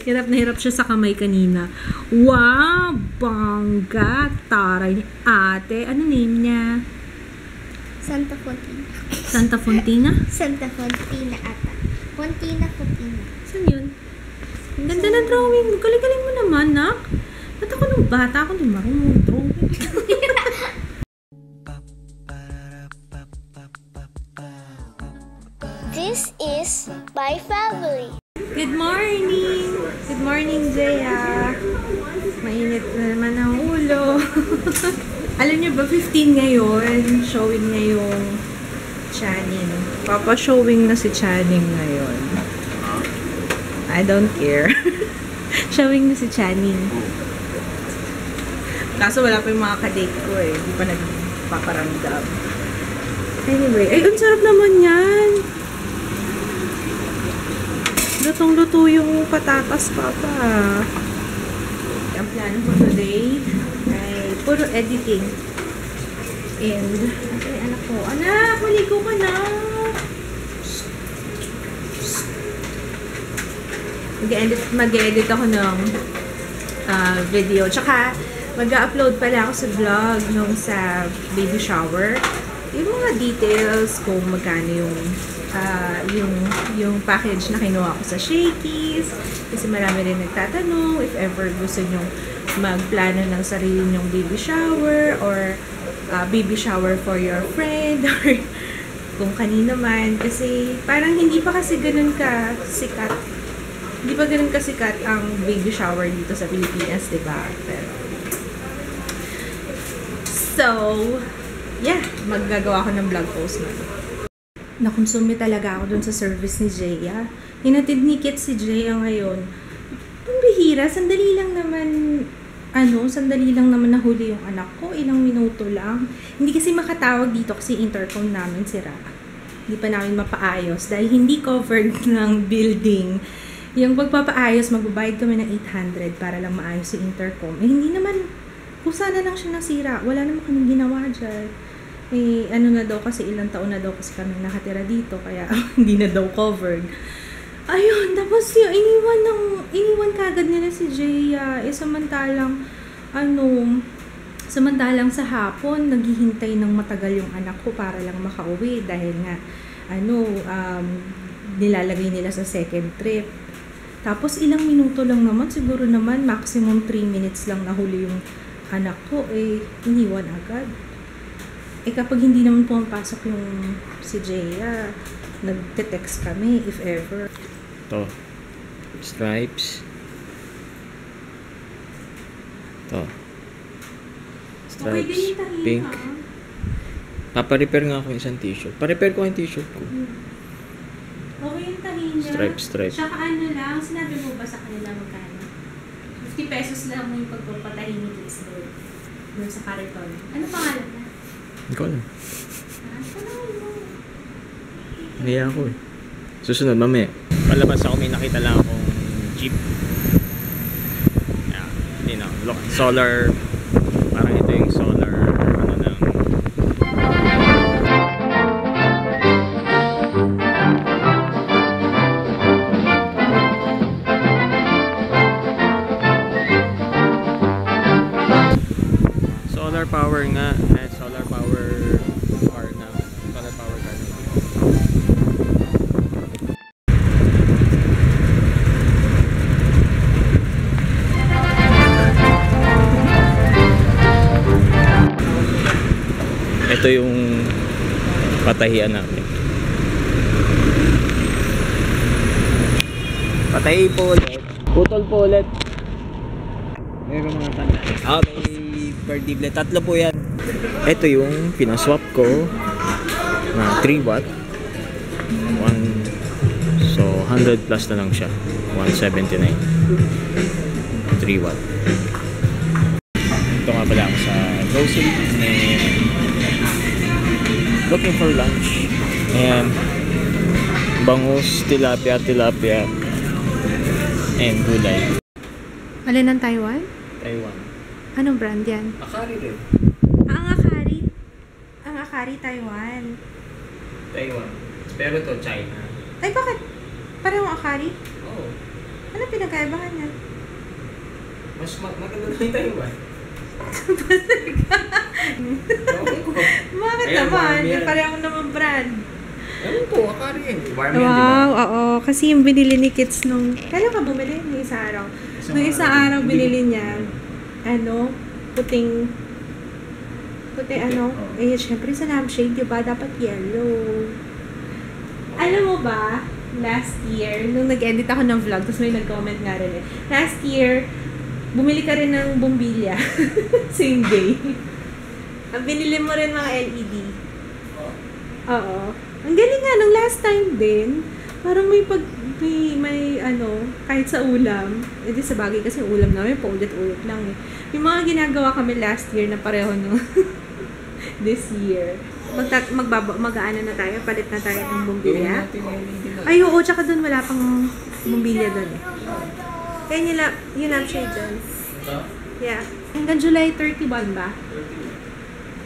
Hirap na hirap siya sa kamay kanina. Wow! Bangga! Taray ni ate. Ano name niya? Santa Fontina. Santa Fontina? Santa Fontina ata. Fontina. Saan yun? Ang ganda na drawing. Galing-galing mo naman, nak. Ba't ako nung bata ako din marunong drawing? This is my family. Good morning! Good morning, Jaya. Mainit na naman ang ulo. Alam niyo ba, 15 ngayon, showing niya yung Channing. Papa-showing na si Channing ngayon. I don't care. Showing na si Channing. Kaso wala pa yung mga kadate ko eh. Hindi pa nagpaparamdam. Anyway, ay, ang sarap naman yan. Lutong-luto yung patatas, Papa. Ang plano ko today ay puro editing. And, ay, anak ko. Anak, maligo ka na. Mag-edit ako ng video. Tsaka, mag-upload pala ako sa vlog nung sa baby shower. Yung mga details kung magkano yung package na kinuha ko sa Shakey's. Kasi marami rin nagtatanong if ever gusto nyo magplano ng sarili nyong baby shower or baby shower for your friend or kung kanino man. Kasi parang hindi pa kasi ganun kasikat. Hindi pa ganun kasikat ang baby shower dito sa Pilipinas, diba? Pero, so, yeah, maggagawa ko ng vlog post na. Nakonsume talaga ako dun sa service ni Jaya. Hinatid ni Kit si Jaya ngayon. Ang bihira, sandali lang naman nahuli yung anak ko. Ilang minuto lang. Hindi kasi makatawag dito kasi intercom namin sira. Hindi pa namin mapaayos dahil hindi covered ng building. Yung pagpapaayos, magbabayad kami ng 800 para lang maayos si intercom. Eh, hindi naman, kung sana lang siya nasira. Wala naman kaming ginawa dyan. Eh, ano na daw kasi, ilang taon na daw kasi kami nakatira dito, kaya hindi na daw covered. Ayun, tapos yung iniwan kagad nila si Jaya. Eh, samantalang sa hapon, naghihintay ng matagal yung anak ko para lang makauwi dahil nga, nilalagay nila sa second trip. Tapos, ilang minuto lang naman, siguro naman, maximum 3 minutes lang nahuli yung anak ko, eh, iniwan agad. Eh, kapag hindi naman pumapasok yung si Jaya, nagte-text kami, if ever. Ito. Stripes. Ito. Stripes. Okay, Pink. Paparepair nga ako yung isang t-shirt. Pa-repair ko yung t-shirt ko. Okay yung tahina. Stripes. Tsaka lang, sinabi mo ba sa kanila magkano? 50 pesos lang mo yung pagpapatahin ni Kiss doon sa Cariton. Ano pangalan na? Hindi ko alam. Naya ako eh. Susunod, mamaya. Palabas ako, may nakita lang akong jeep. Yeah, hindi na. Look, solar. Parang ito yung solar. Ano na. Solar power nga. Solar power car na. Solar power car na. Ito yung patahian namin. Patahi po ulit. Putol po ulit. Meron mga tanda. May birthday blade. 3 po yan. Ito yung pinaswap ko na 3 watt. So 100 plus na lang siya. 179. 3 watt. Ito nga pala ako sa grocery and looking for lunch. And bangus, tilapia, and gulay. Alin ng Taiwan? Taiwan. Anong brand yan? Akari rin. Ang Akari Taiwan. Taiwan. Pero to China. Ay, bakit? Parang Akari? Oo. Ano pinagkaibahan niya? Mas maganda na yung tayo ba? Bakit Ayan, naman? warm yan. Pareho naman brand. Ewan ko, akari yan. Warm yan, di ba? Wow, oo. Kasi yung binili ni Kits nung... Kailan ka bumili? Nung isang araw. Nung isang araw binili niya, ano, puting ano, eh, syempre sa lampshade, di ba? Dapat yellow. Alam mo ba, last year, nung nag-edit ako ng vlog, tapos may nag-comment nga rin eh. Last year, bumili ka rin ng bumbilya. Same day. Ang binili mo rin mga LED. Oo. Ang galing nga, nung last time din, parang may ano, kahit sa ulam, edi sa bagay kasi ulam namin, paulit-ulit lang eh. Yung mga ginagawa kami last year na pareho nung this year. Mag-aano na tayo, palit na tayo ng bumbilya. Ay, oo, tsaka doon wala pang bumbilya doon eh. Kaya yung lampshade doon. Yeah. Hanggang July 31 ba?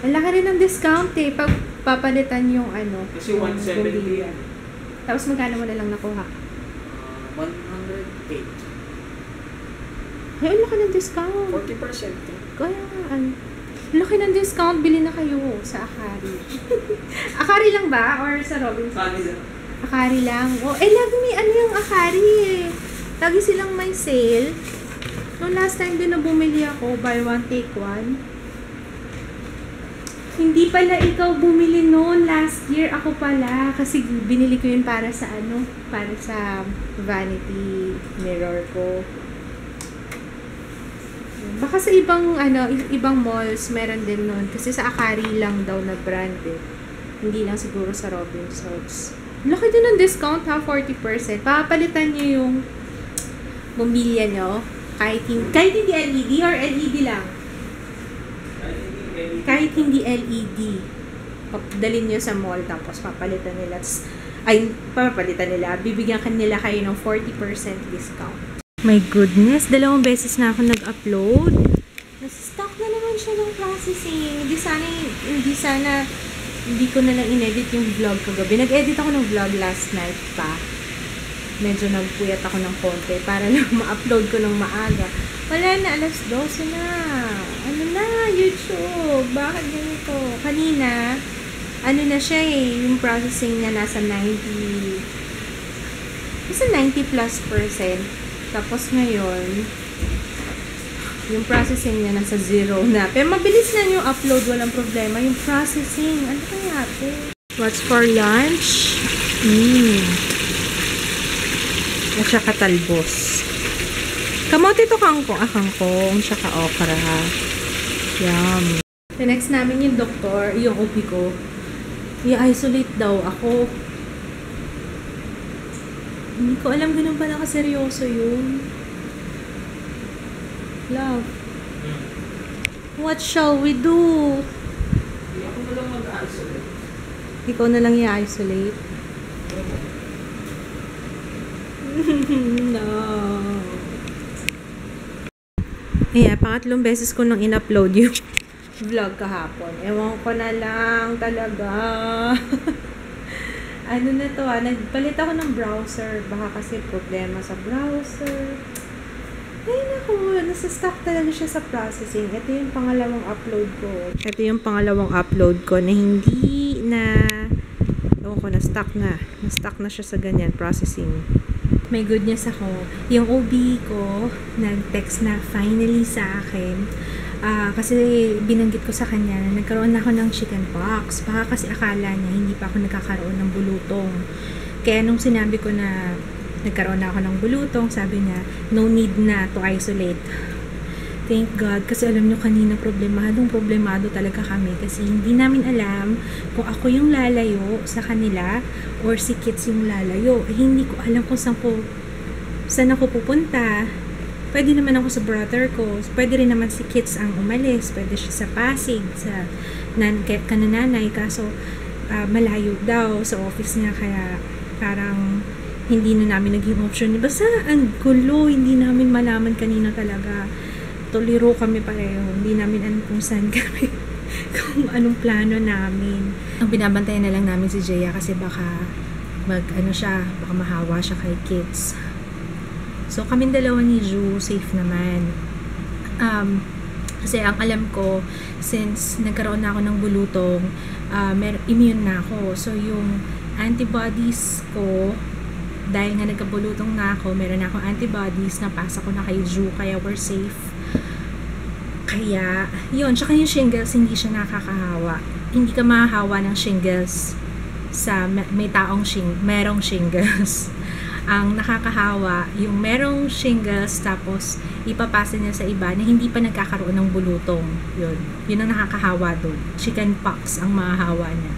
Ang laki rin ng discount eh, pag papalitan yung ano, Kasi 170 bumbilya. Tapos magkano mo na lang nakuha? 108. Ay, ang laki ng discount. 40%. Kaya ano, laki ng discount, bili na kayo sa Akari. Akari lang ba? Or sa Robinsons? Akari lang. Oh, eh, lagi may ano yung Akari eh. Lagi silang may sale. Noong last time din na bumili ako, buy one, take one. Hindi pala ikaw bumili noon last year. Ako pala. Kasi binili ko yun para sa ano? Para sa vanity mirror ko. Baka sa ibang malls meron din noon. Kasi sa Akari lang daw na brand eh. Hindi lang siguro sa Robinsons. Laki din ng discount ha, 40%. Papalitan nyo yung bumbilya nyo. Kahit hindi LED or LED lang. Kahit hindi LED. Dalhin nyo sa mall tapos papalitan nila. Bibigyan kanila kayo ng 40% discount. My goodness, 2 beses na ako nag-upload. Nasa-stock na naman siya ng processing. Hindi ko na lang in-edit yung vlog kagabi. Nag-edit ako ng vlog last night pa. Medyo nagpuyat ako ng konti para lang ma-upload ko ng maaga. Wala na, 12:00 na. Ano na, YouTube? Bakit ganito? Kanina, ano na siya eh, yung processing niya nasa 90 plus %. Tapos ngayon, yung processing niya nasa 0 na. Pero mabilis na yung upload, walang problema. Yung processing, ano kaya ito? What's for lunch? At saka talbos. Kamote to kangkong, tsaka okra. Yum. The next namin yung doktor, yung OP ko. I-isolate daw ako. Hindi ko alam ganun pala kaseryoso yun. Love. What shall we do? Ako na lang mag-isolate. Ikaw na lang i-isolate? No. Ayan, 3 beses ko nang in-upload yung vlog kahapon. Ewan ko na lang talaga. Ano na to nagpalit ako ng browser. Baka kasi problema sa browser. Ay naku, nasa-stuck talaga siya sa processing. Ito yung pangalawang upload ko. Na hindi na na-stuck na siya sa ganyan, processing. May good news ako. Yung OB ko, nag-text na finally sa akin. Kasi binanggit ko sa kanya na nagkaroon ako ng chickenpox. Baka kasi akala niya hindi pa ako nagkakaroon ng bulutong. Kaya nung sinabi ko na nagkaroon na ako ng bulutong, sabi niya, no need na to isolate. Thank God. Kasi alam nyo kanina problemado talaga kami. Kasi hindi namin alam kung ako yung lalayo sa kanila or si Kits yung lalayo. Hindi ko alam kung saan ako pupunta. Pwede naman ako sa brother ko. Pwede rin naman si Kits ang umalis. Pwede siya sa Pasig, sa kanananay. Kaso, malayo daw sa office niya. Kaya, parang, hindi na namin naging option. Basta, ang gulo. Hindi namin malaman kanina talaga. Tuliro kami pareho. Hindi namin alam kung saan kami. Kung anong plano namin. Ang binabantayan na lang namin si Jaya kasi baka baka mahawa siya kay Kits. So, kaming dalawa ni Ju, safe naman. Kasi ang alam ko, since nagkaroon na ako ng bulutong, immune na ako. So, yung antibodies ko, dahil nga nagkabulutong na ako, meron na akong antibodies, napasa ko na kay Ju, kaya we're safe. Kaya, yun. Tsaka yung shingles, hindi siya nakakahawa. Hindi ka mahahawa ng shingles sa may taong merong shingles. Ang nakakahawa, yung merong shingles, tapos ipapasa niya sa iba na hindi pa nagkakaroon ng bulutong. Yun ang nakakahawa doon. Chickenpox ang mahahawa niya.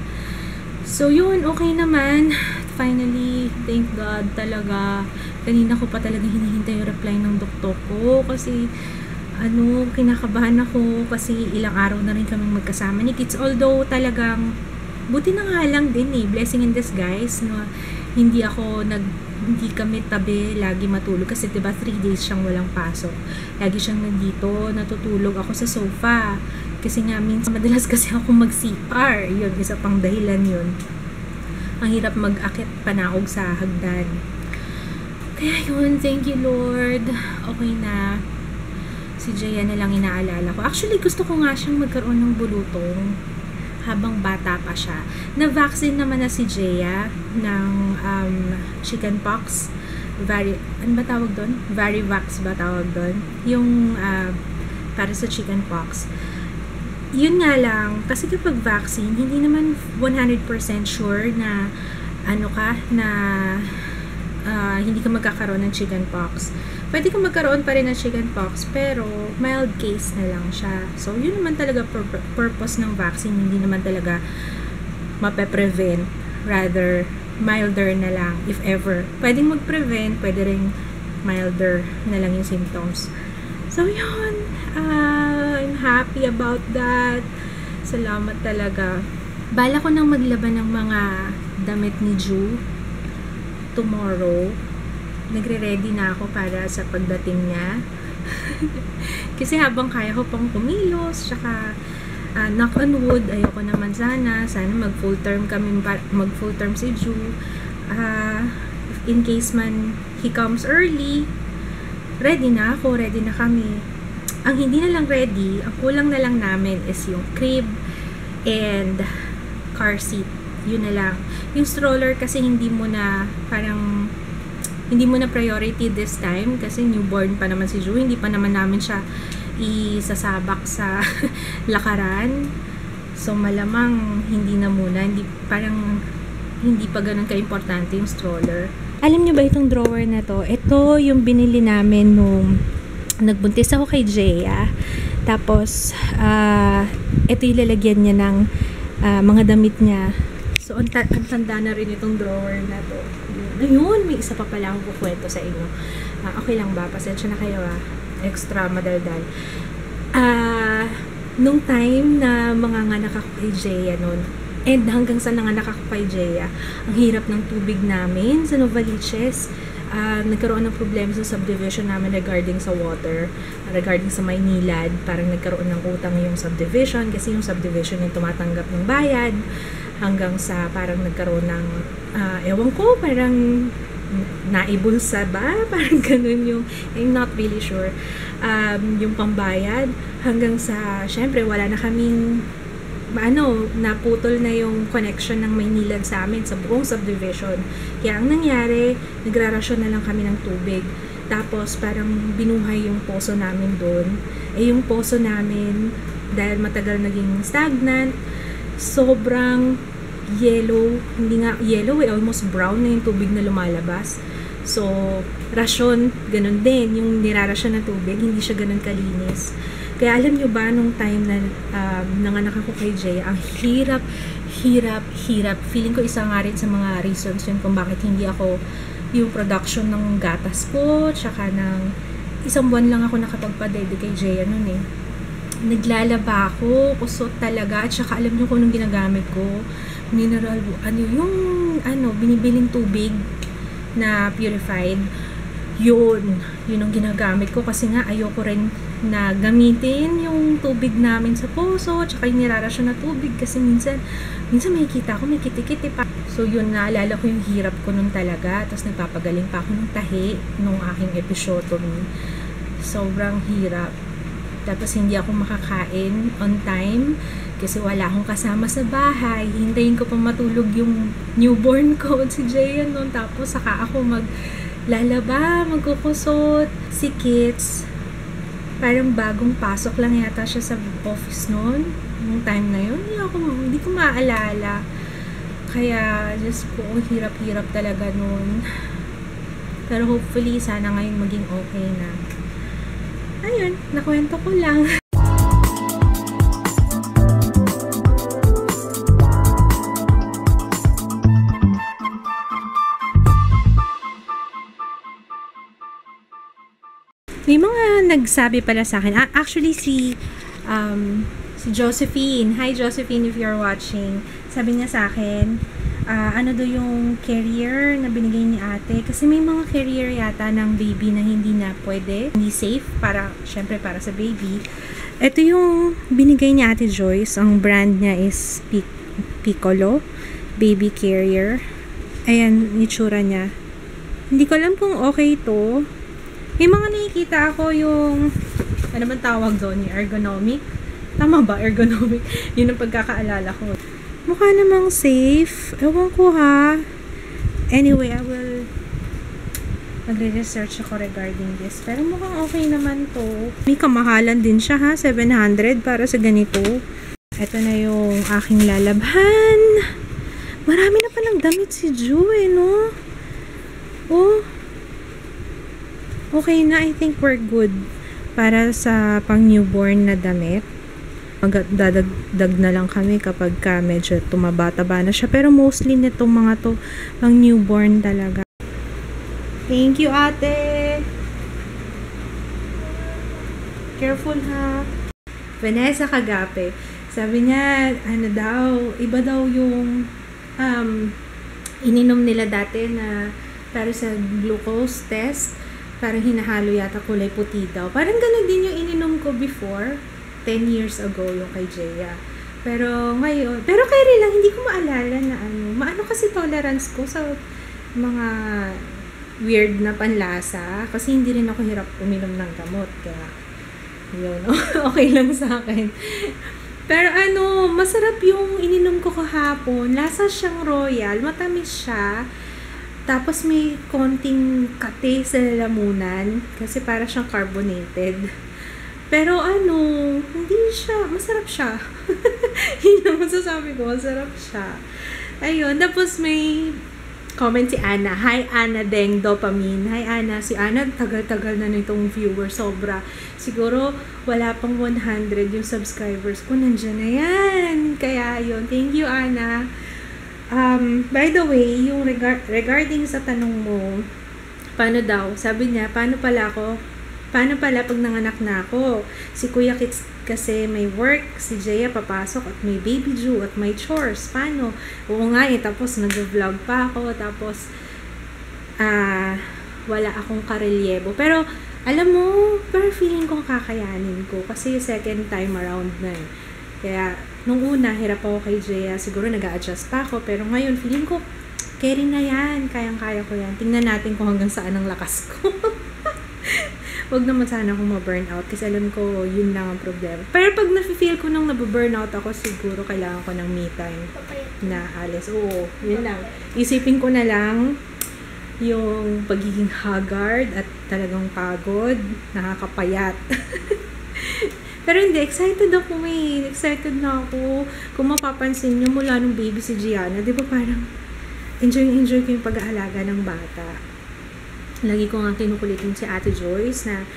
So, yun, okay naman. Finally, thank God talaga. Kanina ko pa talaga hinihintay yung reply ng doktor ko kasi kinakabahan ako kasi ilang araw na rin kami magkasama ni Kids. Although talagang buti na nga lang din blessing in disguise no, hindi kami tabi lagi matulog kasi 'di ba 3 days siyang walang pasok. Lagi siyang nandito, natutulog ako sa sofa. Kasi nga minsan madalas kasi ako mag-CR. Yun, isa pang dahilan yun. Ang hirap mag-akit panaog sa hagdan. Kaya yun, thank you Lord. Okay na. Si Jaya na lang inaalala ko. Actually, gusto ko nga siyang magkaroon ng bulutong habang bata pa siya. Na-vaccine naman na si Jaya ng chickenpox. Ano ba tawag doon? Varivax ba tawag doon? Yung para sa chickenpox. Yun nga lang, kasi kapag vaccine, hindi naman 100% sure na hindi ka magkakaroon ng chickenpox. Pwede ka magkaroon pa rin ng chickenpox, pero mild case na lang siya. So, yun naman talaga purpose ng vaccine, hindi naman talaga mape-prevent, rather milder na lang, if ever. Pwedeng mag-prevent, pwede rin milder na lang yung symptoms. So, yun. I'm happy about that. Salamat talaga. Bala ko nang maglaban ng mga damit ni Ju tomorrow. Nagre-ready na ako para sa pagdating niya. Kasi habang kaya ko pang kumilos, tsaka knock on wood, ayoko naman sana mag-full term si Ju. In case man he comes early, ready na kami. Ang hindi na lang ready, ang kulang na lang namin is yung crib and car seat. Yun na lang. Yung stroller kasi hindi mo na priority this time kasi newborn pa naman si Ju. Hindi pa naman namin siya isasabak sa lakaran. So malamang hindi na muna. Hindi pa ganun ka-importante yung stroller. Alam niyo ba itong drawer na to? Ito yung binili namin nung nagbuntis ako kay Jaya. Tapos, ito yung lalagyan niya ng mga damit niya. So, ang tanda na rin itong drawer na to. Ayun, may isa pa pala akong kukwento sa inyo. Okay lang ba? Pasensya na kayo extra madaldal. Nung time na manganganak ako kay Jaya nun, and hanggang sa nanganak ako kay Jaya, ang hirap ng tubig namin sa Novaliches. Nagkaroon ng problema sa subdivision namin regarding sa water, regarding sa Maynilad. Parang nagkaroon ng utang yung subdivision kasi yung subdivision yung tumatanggap ng bayad hanggang sa parang nagkaroon ng ewan ko, parang naibulsa ba? Parang ganun yung, I'm not really sure, yung pambayad hanggang sa, syempre wala na kaming naputol na yung connection ng Maynilad sa amin sa buong subdivision. Kaya ang nangyari, nagrarasyon na lang kami ng tubig. Tapos parang binuhay yung poso namin doon. Yung poso namin, dahil matagal naging stagnant, sobrang yellow. Hindi nga yellow almost brown na yung tubig na lumalabas. So, rasyon, ganun din. Yung nirarasyon na tubig, hindi siya ganun kalinis. Kaya alam nyo ba, nung time na nanganak ako kay Jay, ang hirap. Feeling ko isa nga rin sa mga reasons yun kung bakit hindi ako yung production ng gatas ko, tsaka ng isang buwan lang ako nakapagpa-dede kay Jay nun Naglalaba ako, kusot talaga, at saka alam nyo kung anong ginagamit ko, mineral, binibiling tubig na purified. yun ang ginagamit ko kasi nga ayoko rin na gamitin yung tubig namin sa poso tsaka yung nirarasyon na tubig kasi minsan makikita ko may kiti-kiti pa. So yun, naalala ko yung hirap ko nun talaga, tapos nagpapagaling pa ako ng tahi nung aking episiotomy. Sobrang hirap. Tapos hindi ako makakain on time kasi wala akong kasama sa bahay. Hintayin ko pa matulog yung newborn ko, si Jaya noon. Tapos saka ako maglalaba, magkukusot. Si Kits, parang bagong pasok lang yata siya sa office noon. Nung time na yun, hindi ko maalala. Kaya, just po, hirap-hirap talaga noon. Pero hopefully, sana ngayon maging okay na. Ayun, nakwento ko lang. May mga nagsabi pala sa akin. Actually, si Josephine. Hi, Josephine, if you're watching. Sabi niya sa akin, ano daw yung carrier na binigay ni ate. Kasi may mga carrier yata ng baby na hindi na pwede. Hindi safe syempre para sa baby. Ito yung binigay ni Ate Joyce. Ang brand niya is Piccolo Baby Carrier. Ayan, itsura niya. Hindi ko alam kung okay to. May mga nakikita ako yung, ano bang tawag doon? Ergonomic? Tama ba? Ergonomic? Yun ang pagkakaalala ko. Mukha namang safe. Ewan ko ha. Anyway, I will magre-research ako regarding this. Pero mukhang okay naman to. May kamahalan din siya ha. 700 para sa ganito. Ito na yung aking lalabhan. Marami na palang damit si Ju no? Oh. Okay na, I think we're good para sa pang newborn na damit. Magdadagdag na lang kami kapag medyo tumaba-taba na siya. Pero mostly nitong mga to pang newborn talaga. Thank you, ate! Careful ha! Vanessa Kagape. Sabi niya, iba daw yung ininom nila dati na para sa glucose test. Parang hinahalo yata kulay puti daw. Parang ganun din yung ininom ko before. 10 years ago yung kay Jaya. Pero ngayon, kaya lang, hindi ko maalala na maano kasi tolerance ko sa mga weird na panlasa. Kasi hindi rin ako hirap uminom ng gamot. Kaya, yun, okay lang sa akin. Pero masarap yung ininom ko kahapon. Lasa siyang royal. Matamis siya. Tapos may konting kate sa lalamunan kasi para siyang carbonated. Pero hindi siya, masarap siya. Yun ang masasabi ko, masarap siya. Ayun, tapos may comment si Ana. Hi Ana Deng Dopamine. Hi Ana, si Ana tagal-tagal na nitong viewer, sobra. Siguro wala pang 100 yung subscribers ko, nandiyan na yan. Kaya yun, thank you Ana. By the way, yung regarding sa tanong mo, paano daw? Sabi niya, paano pala pag nanganak na ako? Si Kuya Kits kasi may work, si Jaya papasok at may baby due at may chores. Paano? Oo nga tapos nag-vlog pa ako, tapos wala akong karelyebo. Pero, alam mo, feeling ko kakayanin ko kasi second time around na eh. Kaya, nung una, hirap ako kay Jaya. Siguro nag-a-adjust pa ako. Pero ngayon, feeling ko, carry na yan. Kayang-kaya ko yan. Tingnan natin kung hanggang saan ang lakas ko. Huwag naman sana akong ma-burnout. Kasi alam ko, yun lang ang problema. Pero pag na-feel ko nung nababurnout ako, siguro kailangan ko ng me time na alis. Oo, yun lang. Isipin ko na lang yung pagiging haggard at talagang pagod. Nakakapayat. Pero hindi, excited ako Excited na ako. Kung mapapansin nyo, mula nung baby si Gianna, di ba parang enjoy ko yung pag-aalaga ng bata. Lagi ko nga kinukulitin si Ate Joyce na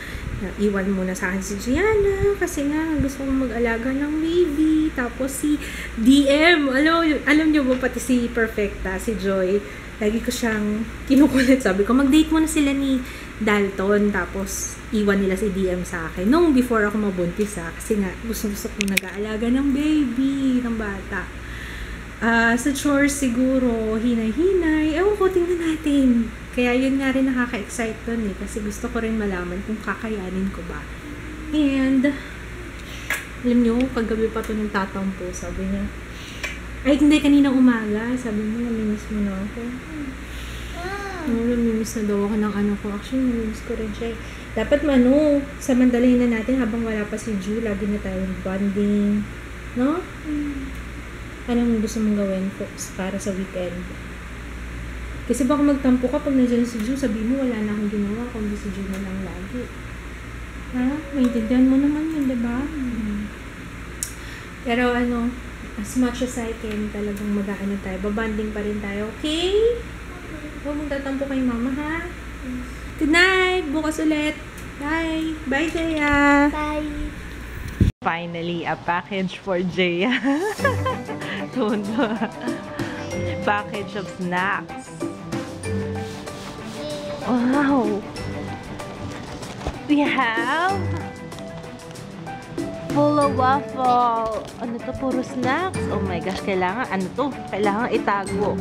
iwan muna sa akin si Gianna kasi nga gusto kong mag-alaga ng baby. Tapos si DM, alam nyo ba pati si Perfecta, si Joy, lagi ko siyang kinukulit. Sabi ko, mag-date muna sila ni Dalton, tapos iwan nila si DM sa akin. Nung before ako mabuntis kasi nga gusto kong nag-aalaga ng baby, ng bata. Sa chores siguro, hinay-hinay. Ewan ko, tingnan natin. Kaya yun nga rin nakaka-excite dun eh. Kasi gusto ko rin malaman kung kakayanin ko ba. And, alam nyo, kagabi pa to ng tatampo. Sabi niya, ay hindi, kaninang umaga. Sabi niya, namimiss mo na ako. Namimiss na daw ako ng ano ko. Actually, namimiss ko rin siya. Dapat samandalahin na natin habang wala pa si Ju. Lagi na tayo bonding. No? Anong gusto mong gawin para sa weekend? Kasi baka magtampo ka pag nandiyan si Ju, sabi mo wala na akong ginawa, kundi si Ju na lang lagi. Ha? Maintindihan mo naman yun, diba? Pero as much as I can, talagang mag-aano tayo, babanding pa rin tayo, okay? Huwag mong tatampo kay mama, ha? Good night! Bukas ulit! Bye! Bye, Jaya! Bye. Finally, a package for Jaya. Tundo. Package of snacks. Wow! We have full of waffle. Ano to? Puro snacks? Oh my gosh, kailangan itago.